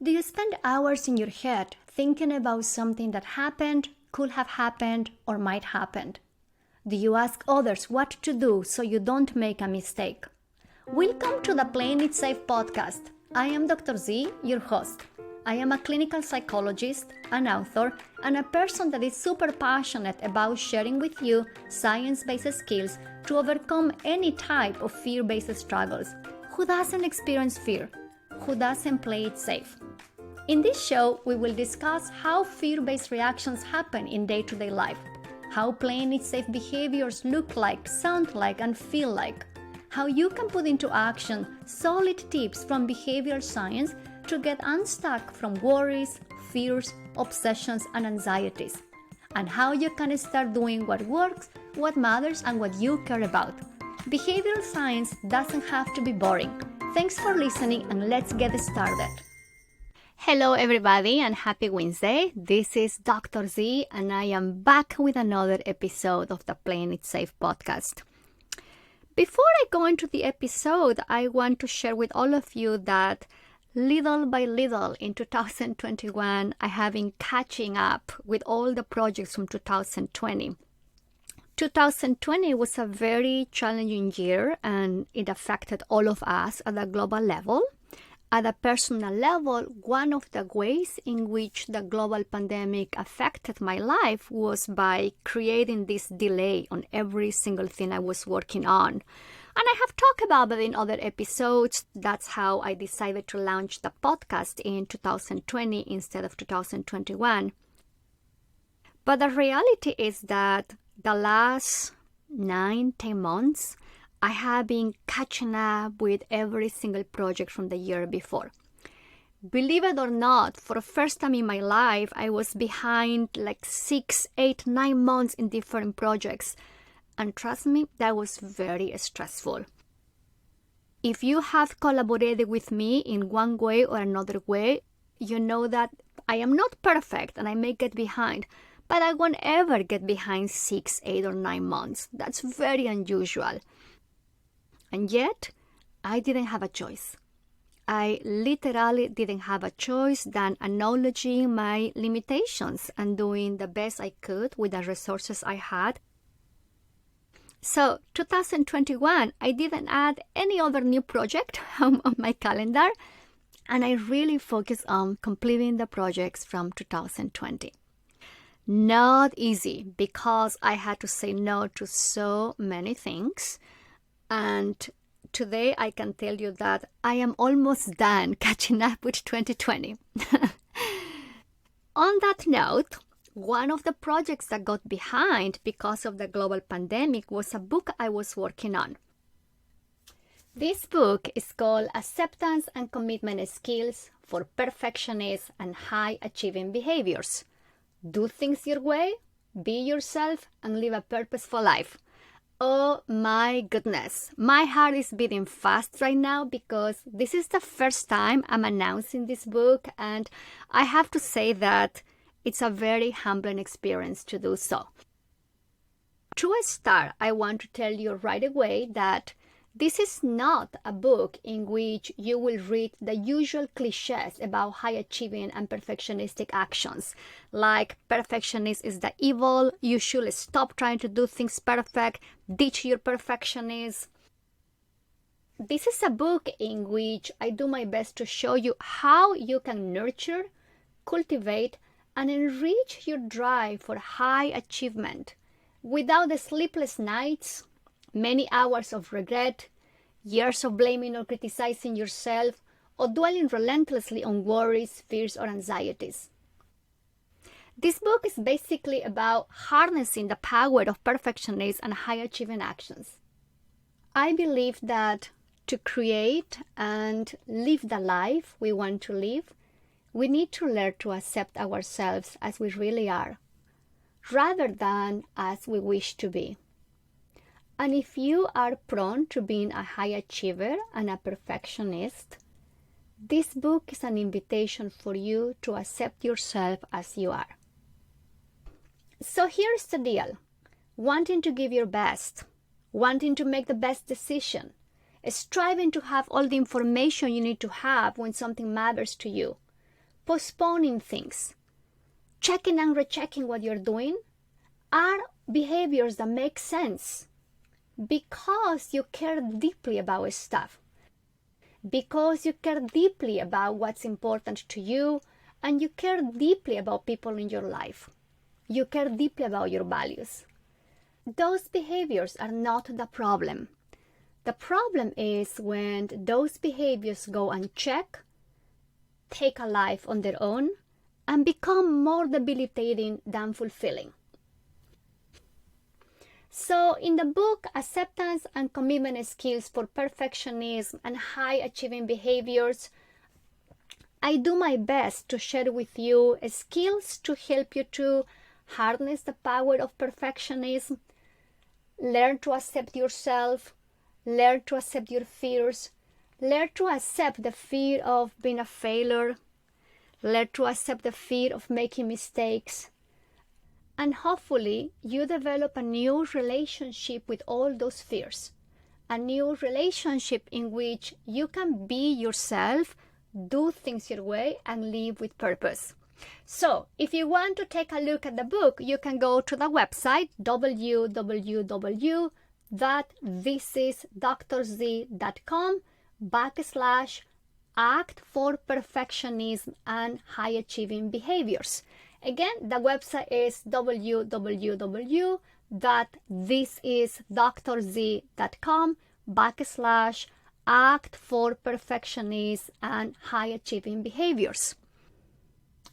Do you spend hours in your head thinking about something that happened, could have happened, or might happen? Do you ask others what to do so you don't make a mistake? Welcome to the Playing It Safe podcast. I am Dr. Z, your host. I am a clinical psychologist, an author, and a person that is super passionate about sharing with you science-based skills to overcome any type of fear-based struggles. Who doesn't experience fear? Who doesn't play it safe? In this show, we will discuss how fear-based reactions happen in day-to-day life, how playing it safe behaviors look like, sound like, and feel like, how you can put into action solid tips from behavioral science to get unstuck from worries, fears, obsessions, and anxieties, and how you can start doing what works, what matters, and what you care about. Behavioral science doesn't have to be boring. Thanks for listening, and let's get started. Hello everybody and happy Wednesday. This is Dr. Z and I am back with another episode of the Playing It Safe podcast. Before I go into the episode, I want to share with all of you that little by little in 2021, I have been catching up with all the projects from 2020. 2020 was a very challenging year and it affected all of us at a global level. At a personal level, one of the ways in which the global pandemic affected my life was by creating this delay on every single thing I was working on. And I have talked about that in other episodes. That's how I decided to launch the podcast in 2020 instead of 2021. But the reality is that the last 9-10 months, I have been catching up with every single project from the year before. Believe it or not, for the first time in my life, I was behind like 6, 8, 9 months in different projects. And trust me, that was very stressful. If you have collaborated with me in one way or another way, you know that I am not perfect and I may get behind, but I won't ever get behind 6, 8, or 9 months. That's very unusual. And yet, I didn't have a choice. I literally didn't have a choice than acknowledging my limitations and doing the best I could with the resources I had. So 2021, I didn't add any other new project on my calendar, and I really focused on completing the projects from 2020. Not easy because I had to say no to so many things, and today I can tell you that I am almost done catching up with 2020. On that note, one of the projects that got behind because of the global pandemic was a book I was working on. This book is called Acceptance and Commitment Skills for Perfectionists and High-Achieving Behaviors. Do things your way, be yourself, and live a purposeful life. Oh my goodness, my heart is beating fast right now because this is the first time I'm announcing this book, and I have to say that it's a very humbling experience to do so. To start, I want to tell you right away that this is not a book in which you will read the usual cliches about high-achieving and perfectionistic actions, like perfectionist is the evil, you should stop trying to do things perfect, ditch your perfectionism. This is a book in which I do my best to show you how you can nurture, cultivate, and enrich your drive for high achievement without the sleepless nights, many hours of regret, years of blaming or criticizing yourself, or dwelling relentlessly on worries, fears, or anxieties. This book is basically about harnessing the power of perfectionism and high-achieving actions. I believe that to create and live the life we want to live, we need to learn to accept ourselves as we really are, rather than as we wish to be. And if you are prone to being a high achiever and a perfectionist, this book is an invitation for you to accept yourself as you are. So here's the deal. Wanting to give your best, wanting to make the best decision, striving to have all the information you need to have when something matters to you, postponing things, checking and rechecking what you're doing are behaviors that make sense because you care deeply about stuff, because you care deeply about what's important to you, and you care deeply about people in your life. You care deeply about your values. Those behaviors are not the problem. The problem is when those behaviors go unchecked, take a life on their own, and become more debilitating than fulfilling. So in the book, Acceptance and Commitment Skills for Perfectionism and High Achieving Behaviors, I do my best to share with you skills to help you to harness the power of perfectionism, learn to accept yourself, learn to accept your fears, learn to accept the fear of being a failure, learn to accept the fear of making mistakes, and hopefully you develop a new relationship with all those fears, a new relationship in which you can be yourself, do things your way, and live with purpose. So, if you want to take a look at the book, you can go to the website www.thisisdrz.com/Act for Perfectionism and High Achieving Behaviors. Again, the website is www.thisisdrz.com/Act for Perfectionism and High Achieving Behaviors.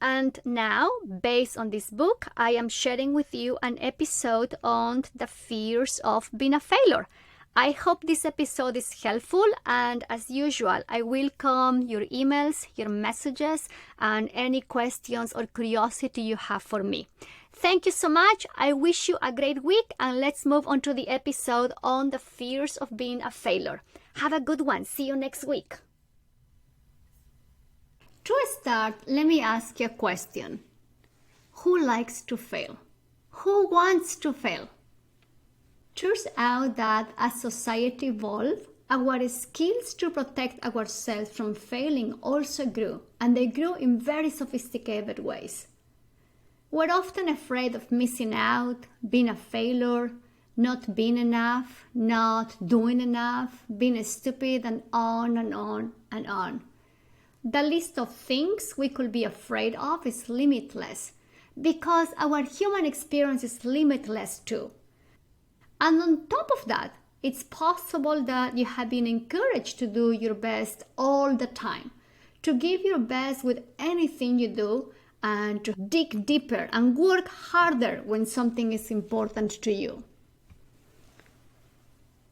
And now, based on this book, I am sharing with you an episode on the fears of being a failure. I hope this episode is helpful, and as usual, I welcome your emails, your messages, and any questions or curiosity you have for me. Thank you so much. I wish you a great week, and let's move on to the episode on the fears of being a failure. Have a good one. See you next week. To start, let me ask you a question. Who likes to fail? Who wants to fail? Turns out that as society evolved, our skills to protect ourselves from failing also grew, and they grew in very sophisticated ways. We're often afraid of missing out, being a failure, not being enough, not doing enough, being stupid, and on and on and on. The list of things we could be afraid of is limitless because our human experience is limitless too. And on top of that, it's possible that you have been encouraged to do your best all the time, to give your best with anything you do, and to dig deeper and work harder when something is important to you.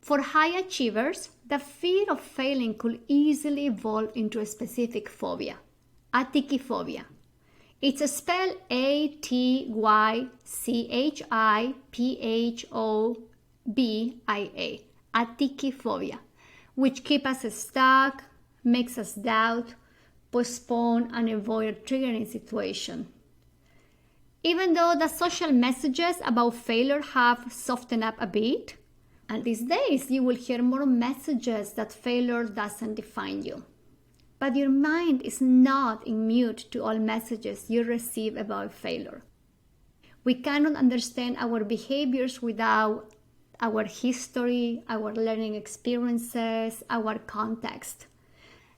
For high achievers, the fear of failing could easily evolve into a specific phobia, atychiphobia. It's spelled atychiphobia, atychiphobia, which keeps us stuck, makes us doubt, postpone, and avoid a triggering situation. Even though the social messages about failure have softened up a bit, and these days you will hear more messages that failure doesn't define you. But your mind is not immune to all messages you receive about failure. We cannot understand our behaviors without our history, our learning experiences, our context.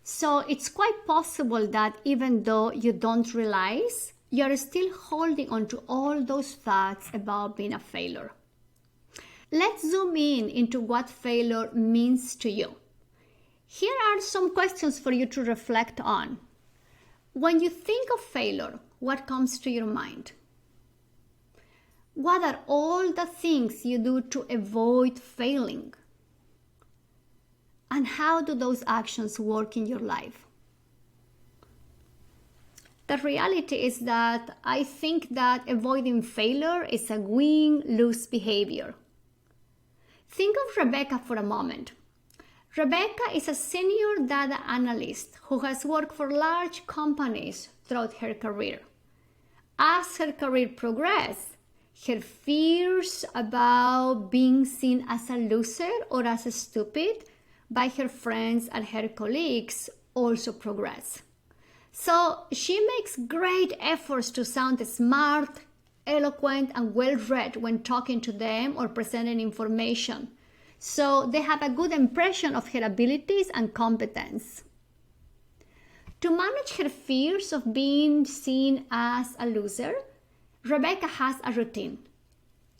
So it's quite possible that even though you don't realize, you're still holding on to all those thoughts about being a failure. Let's zoom in into what failure means to you. Here are some questions for you to reflect on. When you think of failure, what comes to your mind? What are all the things you do to avoid failing? And how do those actions work in your life? The reality is that I think that avoiding failure is a win-lose behavior. Think of Rebecca for a moment. Rebecca is a senior data analyst who has worked for large companies throughout her career. As her career progressed, her fears about being seen as a loser or as stupid by her friends and her colleagues also progressed. So she makes great efforts to sound smart, eloquent, and well-read when talking to them or presenting information. So they have a good impression of her abilities and competence. To manage her fears of being seen as a loser, Rebecca has a routine.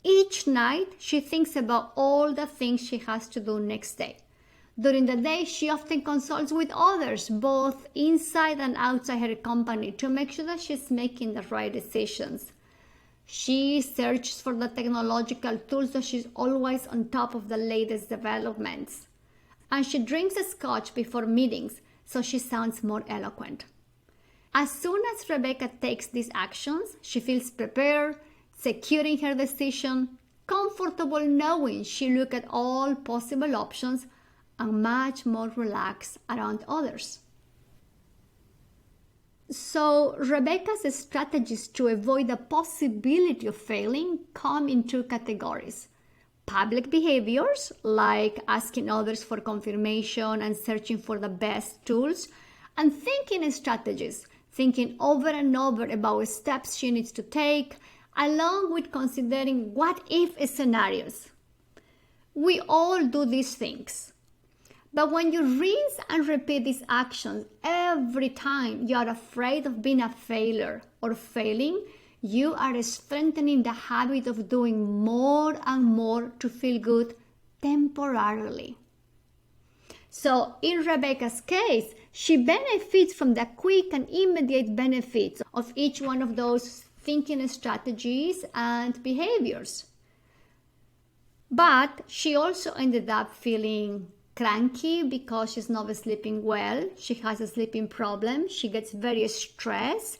Each night, she thinks about all the things she has to do next day. During the day, she often consults with others, both inside and outside her company, to make sure that she's making the right decisions. She searches for the technological tools, so she's always on top of the latest developments. And she drinks a scotch before meetings, so she sounds more eloquent. As soon as Rebecca takes these actions, she feels prepared, secure in her decision, comfortable knowing she looked at all possible options, and much more relaxed around others. So Rebecca's strategies to avoid the possibility of failing come in two categories. Public behaviors, like asking others for confirmation and searching for the best tools, and thinking strategies, thinking over and over about steps she needs to take, along with considering what-if scenarios. We all do these things. But when you rinse and repeat these actions every time you are afraid of being a failure or failing, you are strengthening the habit of doing more and more to feel good temporarily. So in Rebecca's case, she benefits from the quick and immediate benefits of each one of those thinking strategies and behaviors. But she also ended up feeling cranky because she's not sleeping well. She has a sleeping problem. She gets very stressed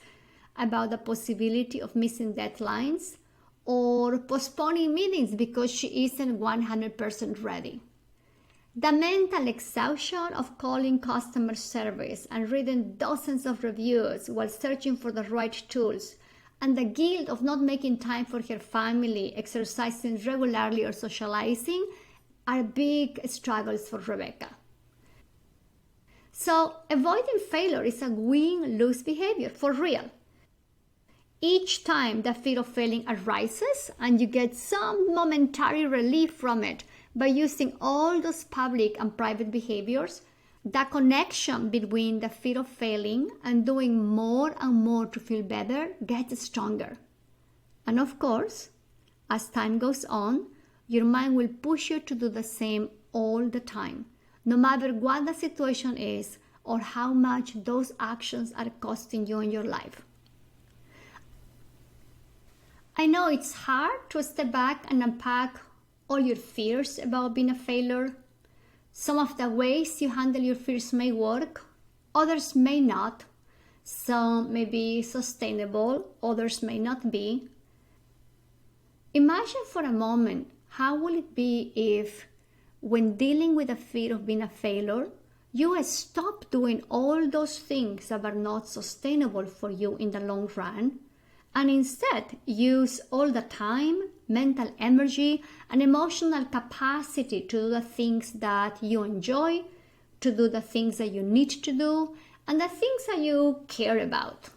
about the possibility of missing deadlines or postponing meetings because she isn't 100% ready. The mental exhaustion of calling customer service and reading dozens of reviews while searching for the right tools, and the guilt of not making time for her family, exercising regularly, or socializing are big struggles for Rebecca. So avoiding failure is a win-lose behavior for real. Each time the fear of failing arises and you get some momentary relief from it by using all those public and private behaviors, the connection between the fear of failing and doing more and more to feel better gets stronger. And of course, as time goes on, your mind will push you to do the same all the time, no matter what the situation is or how much those actions are costing you in your life. I know it's hard to step back and unpack all your fears about being a failure. Some of the ways you handle your fears may work, others may not. Some may be sustainable, others may not be. Imagine for a moment, how will it be if, when dealing with the fear of being a failure, you stop doing all those things that are not sustainable for you in the long run, and instead use all the time, mental energy, and emotional capacity to do the things that you enjoy, to do the things that you need to do, and the things that you care about.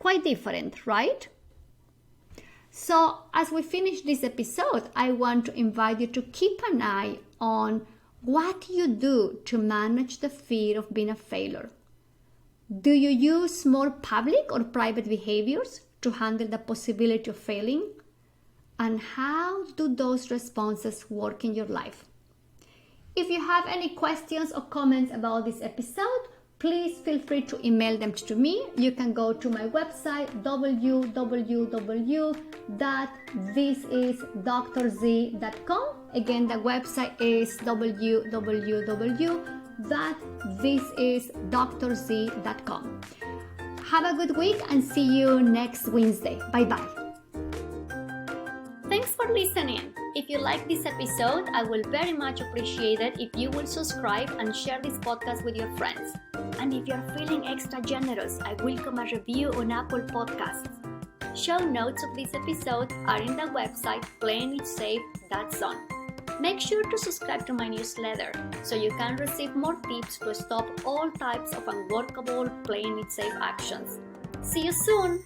Quite different, right? So as we finish this episode, I want to invite you to keep an eye on what you do to manage the fear of being a failure. Do you use more public or private behaviors to handle the possibility of failing? And how do those responses work in your life? If you have any questions or comments about this episode, please feel free to email them to me. You can go to my website www.thisisdrz.com. Again, the website is www.thisisdrz.com. Have a good week and see you next Wednesday. Bye-bye. Thanks for listening. If you like this episode, I will very much appreciate it if you will subscribe and share this podcast with your friends. And if you're feeling extra generous, I welcome a review on Apple Podcasts. Show notes of this episode are in the website playingitsafe.zone. Make sure to subscribe to my newsletter so you can receive more tips to stop all types of unworkable, playing it safe actions. See you soon!